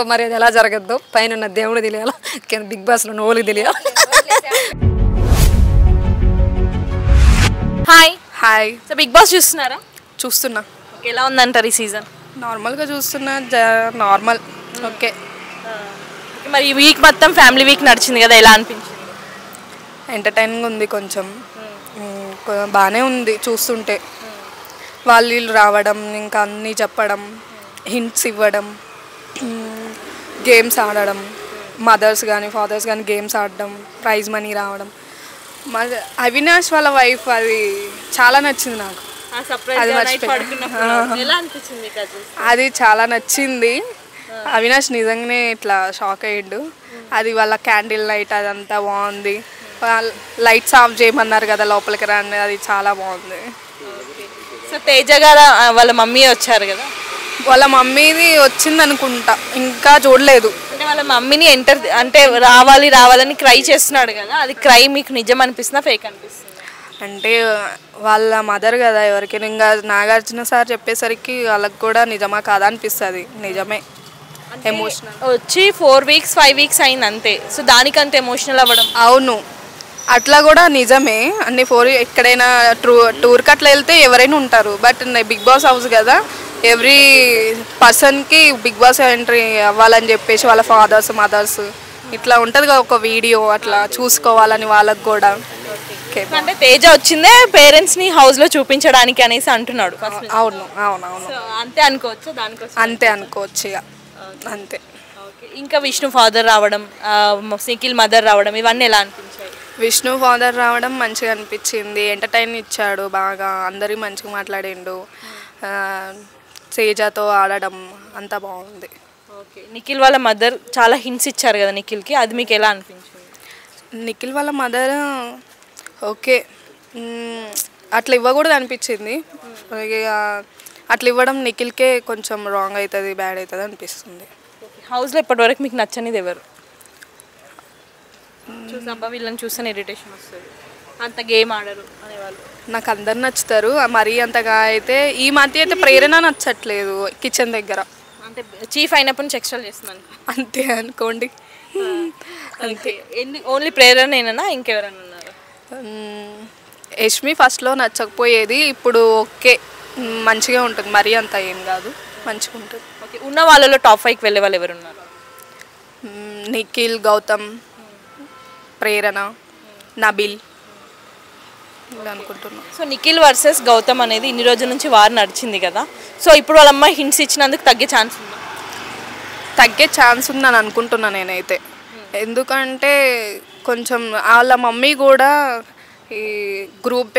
మరి అది ఎలా జరగద్దు పైన దేవుడు తెలియాలి కింద బిగ్ బాస్ లో నోళ్ళకి తెలియాలి. Hi hi so big boss చూస్తున్నారా? చూస్తున్నా. ఎలా ఉందంటారు ఈ సీజన్? నార్మల్గా చూస్తున్నా. Normal okay. మరి ఈ వీక్ మొత్తం ఫ్యామిలీ వీక్ నడిచింది కదా, ఎలా అనిపించింది? ఎంటర్టైనింగ్ ఉంది, కొంచెం బాగానే ఉంది చూస్తుంటే. వాళ్ళు రావడం, ఇంకా అన్నీ చెప్పడం, హింట్స్ ఇవ్వడం, గేమ్స్ ఆడడం, మదర్స్ కానీ ఫాదర్స్ కానీ గేమ్స్ ఆడడం, ప్రైజ్ మనీ రావడం. అవినాష్ వాళ్ళ వైఫ్ అది చాలా నచ్చింది నాకు. అది చాలా నచ్చింది. అవినాష్ నిజంగానే ఇట్లా షాక్ అయ్యిండు. అది వాళ్ళ క్యాండిల్ లైట్ అదంతా బాగుంది. లైట్స్ ఆఫ్ చేయమన్నారు కదా లోపలికి రండి, అది చాలా బాగుంది. సో తేజ గారు వాళ్ళ మమ్మీ వచ్చారు కదా, వాళ్ళ మమ్మీది వచ్చింది అనుకుంటా, ఇంకా చూడలేదు. అంటే వాళ్ళ మమ్మీని అంటే రావాలని క్రై చేస్తున్నాడు కదా, అది క్రై మీకు నిజం అనిపిస్తుందా ఫేక్ అనిపిస్తుందా? అంటే వాళ్ళ మదర్ కదా, ఎవరికైనా ఇంకా నాగార్జున సార్ చెప్పేసరికి వాళ్ళకి కూడా నిజమా కాదా అనిపిస్తుంది. నిజమే, ఎమోషనల్. వచ్చి 4 weeks 5 weeks అయింది అంతే, సో దానికంత ఎమోషనల్ అవ్వడం. అవును, అట్లా కూడా నిజమే. అన్ని ఎక్కడైనా టూర్కి అట్లా వెళ్తే ఎవరైనా ఉంటారు. బట్ బిగ్ బాస్ హౌస్ కదా, ఎవ్రీ పర్సన్కి బిగ్ బాస్ ఎంట్రీ అవ్వాలని చెప్పేసి వాళ్ళ ఫాదర్స్ మదర్స్ ఇట్లా ఉంటుంది కదా ఒక వీడియో, అట్లా చూసుకోవాలని వాళ్ళకి కూడా. అంటే తేజ వచ్చిందే పేరెంట్స్ని హౌస్లో చూపించడానికి అనేసి అంటున్నాడు. అవును అవును అవును, అంతే అనుకోవచ్చు. దానికోసం అంతే అనుకోవచ్చు ఇక, అంతే. ఇంకా విష్ణు ఫాదర్ రావడం, నిఖిల్ మదర్ రావడం, ఇవన్నీ ఎలా అనిపించాయి? విష్ణు ఫాదర్ రావడం మంచిగా అనిపించింది. ఎంటర్టైన్ ఇచ్చాడు బాగా, అందరి మంచిగా మాట్లాడిండు. తేజతో ఆడడం అంతా బాగుంది. ఓకే. నిఖిల్ వాళ్ళ మదర్ చాలా హింట్స్ ఇచ్చారు కదా నిఖిల్కి, అది మీకు ఎలా అనిపించింది? నిఖిల్ వాళ్ళ మదర్ ఓకే, అట్లా ఇవ్వకూడదు అనిపించింది. అట్లా ఇవ్వడం నిఖిల్కే కొంచెం రాంగ్ అవుతుంది, బ్యాడ్ అవుతుంది అనిపిస్తుంది. హౌస్లో ఇప్పటివరకు మీకు నచ్చనిది ఎవరు? చూసాబ్బా వీళ్ళని చూస్తే ఇరిటేషన్ వస్తుంది, అంత గేమ్ ఆడరు అనేవాళ్ళు. నాకు అందరు నచ్చుతారు, మరీ అంతగా అయితే ఈ మధ్య అయితే ప్రేరణ నచ్చట్లేదు కిచెన్ దగ్గర. అంటే చీఫ్ అయినప్పటి నుంచి ఎక్స్ట్రా చేస్తున్నాను అంతే అనుకోండి. అంతే. ఓన్లీ ప్రేరణేనా, ఇంకెవరైనా ఉన్నారు? యష్మి ఫస్ట్లో నచ్చకపోయేది, ఇప్పుడు ఓకే మంచిగా ఉంటుంది, మరీ అంత ఏం కాదు, మంచిగా ఉంటుంది. ఓకే. ఉన్న వాళ్ళలో టాప్ 5కి వెళ్ళే వాళ్ళు ఎవరు ఉన్నారు? నిఖిల్, గౌతమ్, ప్రేరణ, నబిల్ అనుకుంటున్నాను. సో నిఖిల్ వర్సెస్ గౌతమ్ అనేది ఇన్ని రోజుల నుంచి వారు నడిచింది కదా, సో ఇప్పుడు వాళ్ళ అమ్మాయి హింట్స్ ఇచ్చినందుకు తగ్గే ఛాన్స్ ఉందా? తగ్గే ఛాన్స్ ఉందని అనుకుంటున్నాను నేనైతే. ఎందుకంటే కొంచెం వాళ్ళ మమ్మీ కూడా ఈ గ్రూప్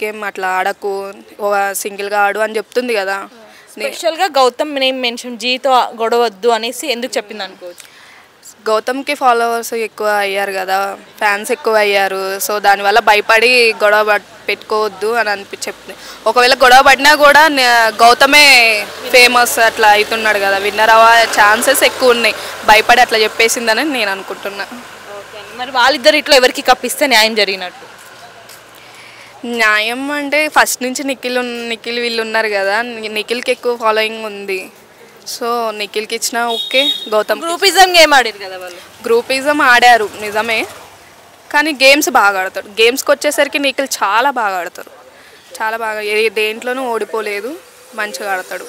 గేమ్ అట్లా ఆడకు, సింగిల్గా ఆడు అని చెప్తుంది కదా. స్పెషల్గా గౌతమ్ నేమ్ మెన్షన్ జీతో గొడవద్దు అనేసి ఎందుకు చెప్పింది అనుకోవచ్చు? గౌతమ్కి ఫాలోవర్స్ ఎక్కువ అయ్యారు కదా, ఫ్యాన్స్ ఎక్కువ అయ్యారు. సో దానివల్ల భయపడి గొడవ పెట్టుకోవద్దు అని చెప్తుంది. ఒకవేళ గొడవ పడినా కూడా గౌతమే ఫేమస్ అట్లా అవుతున్నాడు కదా, విన్నర్ అవ్వే ఛాన్సెస్ ఎక్కువ ఉన్నాయి. భయపడి అట్లా చెప్పేసిందని నేను అనుకుంటున్నా. మరి వాళ్ళిద్దరు ఇట్లా ఎవరికి కప్పిస్తే న్యాయం జరిగినట్టు? న్యాయం అంటే ఫస్ట్ నుంచి నిఖిల్ వీళ్ళు ఉన్నారు కదా, నిఖిల్కి ఎక్కువ ఫాలోయింగ్ ఉంది. సో నిఖిల్కి ఇచ్చినా ఓకే. గౌతమ్ గ్రూపిజం గేమ్ ఆడారు కదా వాళ్ళు. గ్రూపిజం ఆడారు నిజమే, కానీ గేమ్స్ బాగా ఆడతాడు. గేమ్స్కి వచ్చేసరికి నిఖిల్ చాలా బాగా ఆడతారు, చాలా బాగా, దేంట్లోనూ ఓడిపోలేదు, మంచిగా ఆడతాడు.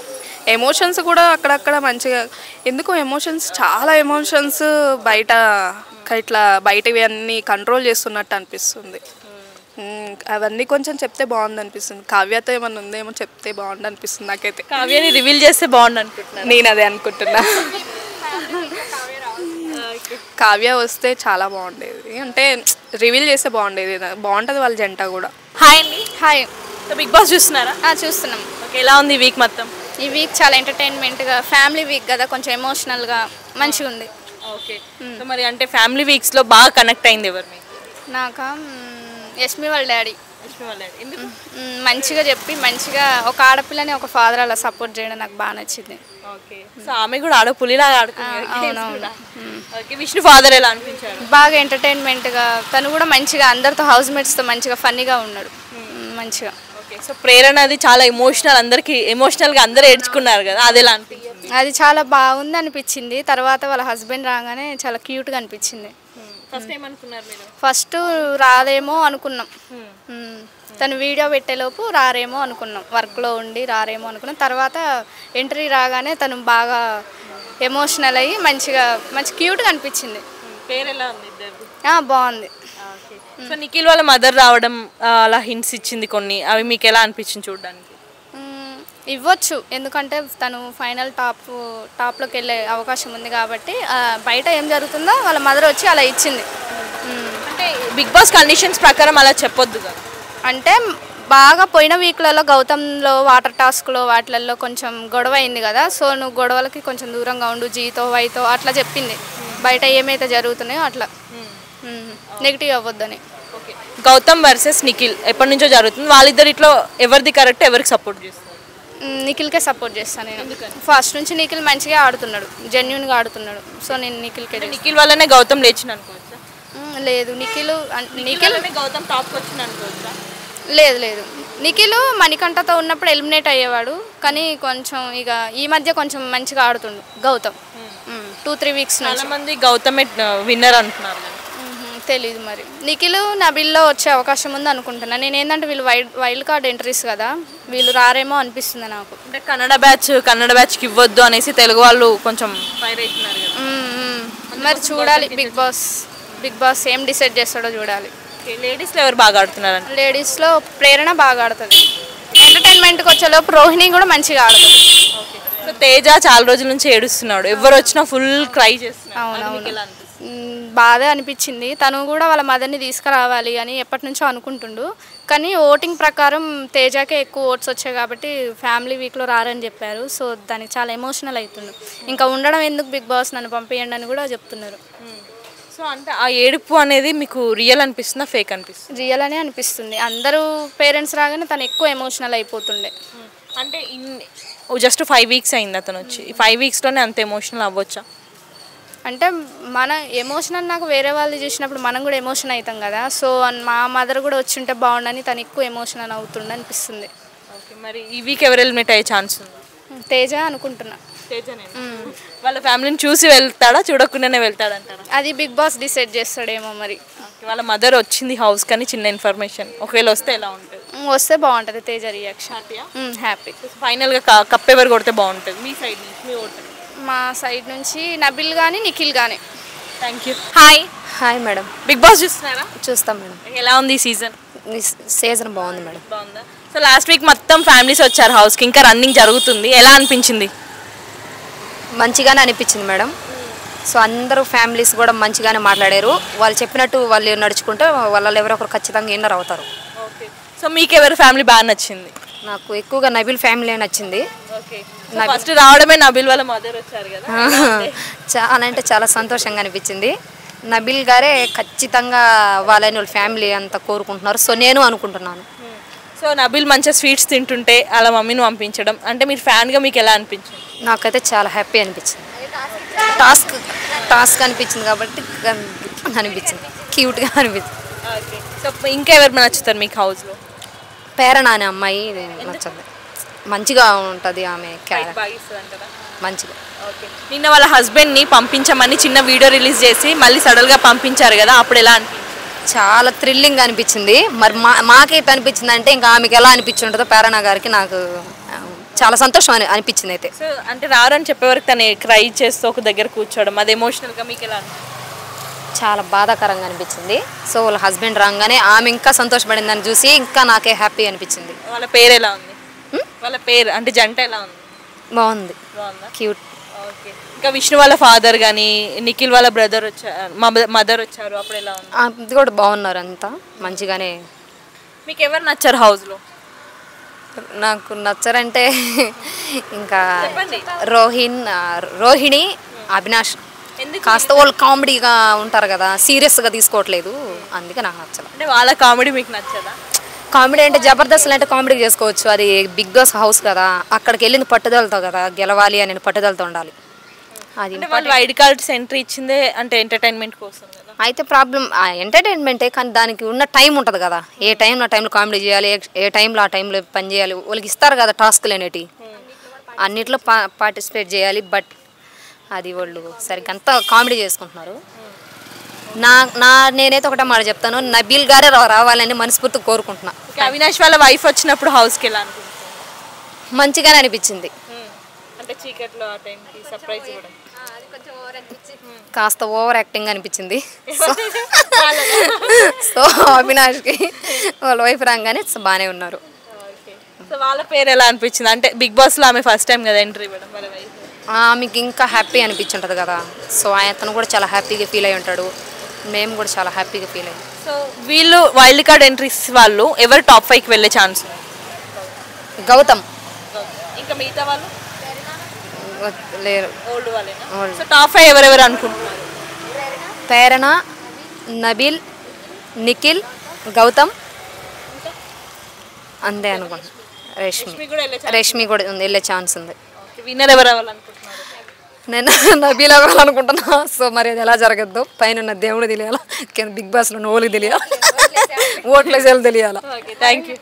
ఎమోషన్స్ కూడా అక్కడక్కడ మంచిగా, ఎందుకో చాలా ఎమోషన్స్ బయట ఇట్లా బయటవి అన్నీ కంట్రోల్ చేస్తున్నట్టు అనిపిస్తుంది. అవన్నీ కొంచెం చెప్తే బాగుంది అనిపిస్తుంది. కావ్యతో ఏమన్నా ఉందేమో చెప్తే బాగుంది అనిపిస్తుంది నాకైతే. కావ్యని రివీల్ చేస్తే బాగుంది అనుకుంటున్నా. నేను అదే అనుకుంటున్నా. కావ్య వస్తే చాలా బాగుండేది, అంటే రివీల్ చేస్తే బాగుండేది, బాగుంటుంది వాళ్ళ జంట కూడా. హాయ్ అండి. హాయ్. బిగ్ బాస్ చూస్తున్నారా? చూస్తున్నాం. ఓకే. ఎలా ఉంది ఈ వీక్ మొత్తం? ఈ వీక్ చాలా ఎంటర్టైన్మెంట్గా, ఫ్యామిలీ వీక్ కదా, కొంచెం ఎమోషనల్గా మంచిగా ఉంది. ఓకే. సో మరి అంటే ఫ్యామిలీ వీక్స్లో బాగా కనెక్ట్ అయింది ఎవరు మీకు? నాకు యష్మి వాళ్ళ డాడీ మంచిగా చెప్పి, మంచిగా ఒక ఆడపిల్లని ఒక ఫాదర్ అలా సపోర్ట్ చేయడం నాకు బాగా నచ్చింది. ఓకే. సో ఆమె కూడా ఆడపులిలాగా ఆడుతుంది. అవునవును. ఓకే. విష్ణు ఫాదర్ ఎలా అనిపించారు? బాగా ఎంటర్టైన్మెంట్గా, తను కూడా మంచిగా అందరితో హౌస్ మేట్స్తో మంచిగా ఫన్నీగా ఉన్నాడు మంచిగా. ఓకే. సో ప్రేరణ అది చాలా ఎమోషనల్, అందరికి ఎమోషనల్గా అందరూ ఏడ్చుకున్నారు కదా, అది ఎలా అనిపించింది? అది చాలా బాగుంది అనిపించింది. తర్వాత వాళ్ళ హస్బెండ్ రాగానే చాలా క్యూట్గా అనిపించింది. ఫస్ట్ ఏమనుకున్నారు మీరు? ఫస్ట్ రాదేమో అనుకున్నాం. తను వీడియో పెట్టేలోపు రారేమో అనుకున్నాం, వర్క్లో ఉండి రారేమో అనుకున్నాం. తర్వాత ఎంట్రీ రాగానే తను బాగా ఎమోషనల్ అయ్యి మంచి క్యూట్గా అనిపించింది. పేరు ఎలా ఉంది ఇద్దరు? బాగుంది. సో నిఖిల్ వాళ్ళ మదర్ రావడం అలా హింట్స్ ఇచ్చింది కొన్ని, అవి మీకు ఎలా అనిపించింది చూడడానికి? ఇవ్వచ్చు, ఎందుకంటే తను ఫైనల్ టాప్లోకి వెళ్ళే అవకాశం ఉంది కాబట్టి బయట ఏం జరుగుతుందో వాళ్ళ మదర్ వచ్చి అలా ఇచ్చింది. అంటే బిగ్ బాస్ కండిషన్స్ ప్రకారం అలా చెప్పొద్దు కదా. అంటే బాగా పోయిన వీక్లలో గౌతమ్లో వాటర్ టాస్క్లో వాటిలలో కొంచెం గొడవ అయింది కదా, సో నువ్వు గొడవలకి కొంచెం దూరంగా ఉండు, జీతో వైతో అట్లా చెప్పింది. బయట ఏమైతే జరుగుతున్నాయో అట్లా నెగిటివ్ అవ్వద్దని. ఓకే, గౌతమ్ వర్సెస్ నిఖిల్ ఎప్పటి నుంచో జరుగుతుంది, వాళ్ళిద్దరిట్లో ఎవరిది కరెక్ట్, ఎవరికి సపోర్ట్ చేస్తారు? నిఖిల్కే సపోర్ట్ చేస్తాను నేను. ఫస్ట్ నుంచి నిఖిల్ మంచిగా ఆడుతున్నాడు, జెన్యున్గా ఆడుతున్నాడు. సో నేను నిఖిల్కే. నిఖిల్ వల్లనే గౌతమ్ లేచిన అనుకోవచ్చా? లేదు, నిఖిల్ గౌతమ్ టాప్కి వచ్చింది అనుకోవచ్చా? లేదు, నిఖిల్ మణికంఠతో ఉన్నప్పుడు ఎలిమినేట్ అయ్యేవాడు, కానీ కొంచెం ఇక ఈ మధ్య కొంచెం మంచిగా ఆడుతుండు గౌతమ్. 2-3 వీక్స్ చాలా మంది గౌతమే విన్నర్ అంటున్నారు. తెలీదు మరి. నిఖిల్ నబిల్లో వచ్చే అవకాశం ఉంది అనుకుంటున్నా నేను. ఏంటంటే వీళ్ళు వైల్డ్ కార్డ్ ఎంట్రీస్ కదా, వీళ్ళు రారేమో అనిపిస్తుంది నాకు. అంటే కన్నడ బ్యాచ్కి ఇవ్వద్దు అనేసి తెలుగు వాళ్ళు కొంచెం ఫైర్ అవుతున్నారు కదా. మరి చూడాలి బిగ్ బాస్ ఏం డిసైడ్ చేస్తాడో చూడాలి. లేడీస్లో ఎవరు బాగా ఆడుతున్నారు? లేడీస్లో ప్రేరణ బాగా ఆడుతుంది. ఎంటర్టైన్మెంట్కి వచ్చేలోపు రోహిణి కూడా మంచిగా ఆడుతుంది. సో తేజ చాలా రోజుల నుంచి ఏడుస్తున్నాడు, ఎవరు వచ్చినా ఫుల్ క్రై చేస్తున్నాడు. అవునవును, బాధ అనిపించింది. తను కూడా వాళ్ళ మదర్ని తీసుకురావాలి అని ఎప్పటి నుంచో అనుకుంటుండు, కానీ ఓటింగ్ ప్రకారం తేజాకే ఎక్కువ ఓట్స్ వచ్చాయి కాబట్టి ఫ్యామిలీ వీక్లో రారని చెప్పారు. సో దానికి చాలా ఎమోషనల్ అవుతుండు. ఇంకా ఉండడం ఎందుకు బిగ్ బాస్, నన్ను పంపించండి అని కూడా చెప్తున్నారు. సో అంటే ఆ ఏడుపు అనేది మీకు రియల్ అనిపిస్తుందా, ఫేక్ అనిపిస్తుంది? రియల్ అనే అనిపిస్తుంది. అందరూ పేరెంట్స్ రాగానే తను ఎక్కువ ఎమోషనల్ అయిపోతుండే. అంటే జస్ట్ 5 వీక్స్ అయింది అతను వచ్చి, 5 వీక్స్లోనే అంత ఎమోషనల్ అవ్వచ్చా? అంటే మన ఎమోషన్ నాకు వేరే వాళ్ళు చూసినప్పుడు మనం కూడా ఎమోషన్ అవుతాం కదా. సో మా మదర్ కూడా వచ్చి ఉంటే బాగుండని తను ఎక్కువ ఎమోషనల్ అవుతుండే అనిపిస్తుంది. ఓకే, మరి ఈ వీక్ ఎవరు ఎలిమినేట్ అయ్యే ఛాన్స్ ఉంది? తేజ అనుకుంటున్నా. వాళ్ళ ఫ్యామిలీని చూసి వెళ్తాడా, చూడకుండానే వెళ్తాడంటారా? అది బిగ్ బాస్ డిసైడ్ చేస్తాడేమో మరి. వాళ్ళ మదర్ వచ్చింది హౌస్ కానీ చిన్న ఇన్ఫర్మేషన్, ఒకవేళ వస్తే ఎలా ఉంటుంది? వస్తే బాగుంటుంది తేజ రియాక్షన్. హ్యాపీ. ఫైనల్గా కప్ ఎవరు కొడితే బాగుంటుంది మీ సైడ్ నుంచి, మీ ఓటు? మా సైడ్ నుంచి నబిల్ కానీ నిఖిల్ కానీ. Thank you. Hi madam. Big boss చూస్తున్నారా? చూస్తాం మేడం. ఎలా ఉంది ఈ సీజన్? సీజన్ బాగుంది మేడం. బాగుందా? సో లాస్ట్ వీక్ మొత్తం ఫ్యామిలీస్ వచ్చారు హౌస్కి, ఇంకా రన్నింగ్ జరుగుతుంది, ఎలా అనిపించింది? మంచిగానే అనిపించింది మేడం. సో అందరూ ఫ్యామిలీస్ కూడా మంచిగానే మాట్లాడారు. వాళ్ళు చెప్పినట్టు వాళ్ళు నడుచుకుంటే వాళ్ళు ఎవరో ఒకరు ఖచ్చితంగా విన్నర్ అవుతారు. ఓకే, సో మీకు ఎవరు ఫ్యామిలీ బాగా నచ్చింది? నాకు ఎక్కువగా నబిల్ ఫ్యామిలీ నచ్చింది. ఓకే, ఫస్ట్ రావడమే నబిల్ వాళ్ళ మదర్ వచ్చారు కదా, చాలా అంటే చాలా సంతోషంగా అనిపించింది. నబిల్ గారే ఖచ్చితంగా వాళ్ళ ఫ్యామిలీ అంతా కోరుకుంటున్నారు. సో నేను అనుకుంటున్నాను. సో నబిల్ మంచిగా స్వీట్స్ తింటుంటే అలా మమ్మీని పంపించడం అంటే మీరు ఫ్యాన్గా మీకు ఎలా అనిపించింది? నాకైతే చాలా హ్యాపీ అనిపించింది. టాస్క్ అనిపించింది కాబట్టి అనిపించింది, క్యూట్గా అనిపించింది. ఓకే, సో ఇంకా ఎవరు నచ్చుతారు మీకు హౌస్లో? ప్రేరణ అనే అమ్మాయి నచ్చింది, మంచిగా ఉంటుంది ఆమె మంచిగా. ఓకే, నిన్న వాళ్ళ హస్బెండ్ని పంపించమని చిన్న వీడియో రిలీజ్ చేసి మళ్ళీ సడన్గా పంపించారు కదా, అప్పుడు ఎలా అనిపించింది? చాలా థ్రిల్లింగ్ అనిపించింది. మరి మాకైతే అనిపించింది అంటే ఇంకా ఆమెకి ఎలా అనిపించి ఉంటుందో ప్రేరణ గారికి నాకు చాలా సంతోషం అనిపించింది. అయితే సో అంటే రారని చెప్పేవరకు తను క్రై చేస్తూ ఒక దగ్గర కూర్చోవడం అది ఎమోషనల్గా మీకు ఎలా అనిపించింది? చాలా బాధాకరంగా అనిపించింది. సో వాళ్ళ హస్బెండ్ రాగానే ఆమె ఇంకా సంతోషపడిందని చూసి ఇంకా నాకే హ్యాపీ అనిపించింది. వాళ్ళ పేరు ఎలా ఉంది? వాళ్ళ పేరు అంటే జంట ఎలా ఉంది? బాగుంది, బాగుందా? క్యూట్. ఓకే, ఇంకా విష్ణు వాళ్ళ ఫాదర్ కానీ నిఖిల్ వాళ్ళ బ్రదర్ వచ్చారు, మదర్ వచ్చారు, అప్పుడు ఎలా ఉంది? అది కూడా బాగున్నారు, అంతా మంచిగానే. మీకు ఎవరు నచ్చారు హౌస్లో? నాకు నచ్చరంటే ఇంకా రోహిణి, అవినాష్. కాస్త వాళ్ళు కామెడీగా ఉంటారు కదా, సీరియస్గా తీసుకోవట్లేదు, అందుకే నాకు నచ్చదు. అంటే వాళ్ళ కామెడీ మీకు నచ్చదా? కామెడీ అంటే జబర్దస్త్ అంటే కామెడీ చేసుకోవచ్చు, అది బిగ్ బాస్ హౌస్ కదా, అక్కడికి వెళ్ళింది పట్టుదలతో కదా, గెలవాలి అని పట్టుదలతో ఉండాలి. అది వాళ్ళు వైల్డ్ కార్డ్స్ ఎంట్రీ ఇచ్చిందే అంటే ఎంటర్టైన్మెంట్ కోసం కదా. అయితే ప్రాబ్లం ఎంటర్టైన్మెంటే, కానీ దానికి ఉన్న టైం ఉంటుంది కదా, ఏ టైంలో కామెడీ చేయాలి, ఏ టైంలో ఆ టైంలో పని చేయాలి, వాళ్ళకి ఇస్తారు కదా టాస్క్లు అనేటివి, అన్నిట్లో పార్టిసిపేట్ చేయాలి. బట్ అది వాళ్ళు సరిగ్గా అంతా కామెడీ చేసుకుంటున్నారు. నేనైతే ఒకటే మాట చెప్తాను, నబీల్ గారే రావాలని మనస్ఫూర్తిగా కోరుకుంటున్నా. అవినాష్ వాళ్ళ వైఫ్ వచ్చినప్పుడు హౌస్కి ఎలా అనిపించింది? మంచిగానే అనిపించింది. అంటే చీకట్లో ఆ టైంకి సర్ప్రైజ్ ఇవ్వడం కాస్త ఓవర్ యాక్టింగ్ అనిపించింది. సో అవినాష్కి వాళ్ళ వైఫ్ రాగానే బాగానే ఉన్నారు. సో వాళ్ళ పేరు ఎలా అనిపించింది? అంటే బిగ్ బాస్లో ఆమె ఫస్ట్ టైం కదా ఎంట్రీ ఇవ్వడం, వాళ్ళ వైఫ్ ఆమెకి ఇంకా హ్యాపీ అనిపించుంటుంది కదా. సో అతను కూడా చాలా హ్యాపీగా ఫీల్ అయి ఉంటాడు, మేము కూడా చాలా హ్యాపీగా ఫీల్ అయ్యాం. సో వీళ్ళు వైల్డ్ కార్డ్ ఎంట్రీస్ వాళ్ళు ఎవరు టాప్ 5కి వెళ్ళే ఛాన్స్? గౌతమ్. ఇంకా మిగతా వాళ్ళు లేరు. ఓల్డ్ వాళ్ళేనా? సో టాప్ 5 ఎవరెవరు అనుకుంటున్నారు? ప్రేరణ, నబీల్, నిఖిల్, గౌతమ్, అంతే అనుకుంటున్నాను. రష్మి కూడా ఉంది, వెళ్ళే ఛాన్స్ ఉంది. విన్నర్ ఎవరు అవ్వాలనుకుంటున్నారు? నేను నబీల్ అవ్వాలనుకుంటున్నా. సో మరి అది ఎలా జరగద్దు, పైన దేవుడు తెలియాలా, కింద బిగ్ బాస్లో ఓళ్ళకి తెలియాలా, ఓట్లేసేళ్ళు తెలియాలా. Thank you.